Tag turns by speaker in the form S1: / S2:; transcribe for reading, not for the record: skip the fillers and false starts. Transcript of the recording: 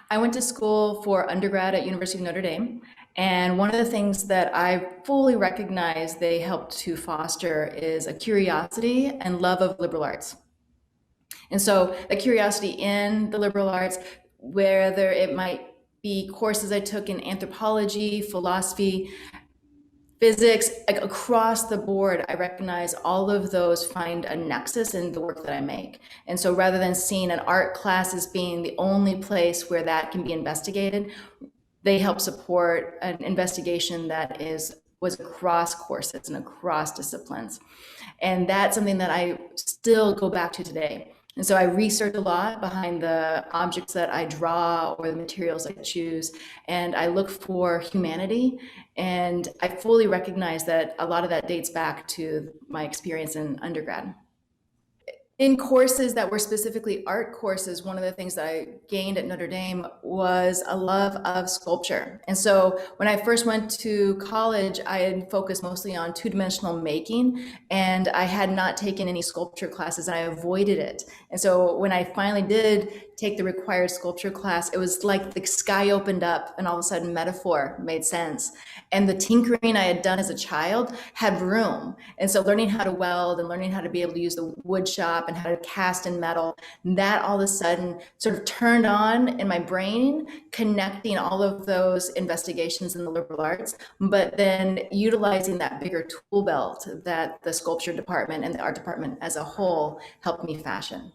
S1: I went to school for undergrad at University of Notre Dame, and one of the things that I fully recognize they help to foster is a curiosity and love of liberal arts. And so the curiosity in the liberal arts, whether it might be courses I took in anthropology, philosophy, physics, like across the board, I recognize all of those find a nexus in the work that I make. And so rather than seeing an art class as being the only place where that can be investigated, they help support an investigation that was across courses and across disciplines. And that's something that I still go back to today. And so I research a lot behind the objects that I draw or the materials I choose, and I look for humanity. And I fully recognize that a lot of that dates back to my experience in undergrad. In courses that were specifically art courses, one of the things that I gained at Notre Dame was a love of sculpture. And so when I first went to college, I had focused mostly on two-dimensional making, and I had not taken any sculpture classes, and I avoided it. And so when I finally did take the required sculpture class, it was like the sky opened up and all of a sudden metaphor made sense. And the tinkering I had done as a child had room. And so learning how to weld and learning how to be able to use the wood shop and how to cast in metal, that all of a sudden sort of turned on in my brain, connecting all of those investigations in the liberal arts, but then utilizing that bigger tool belt that the sculpture department and the art department as a whole helped me fashion.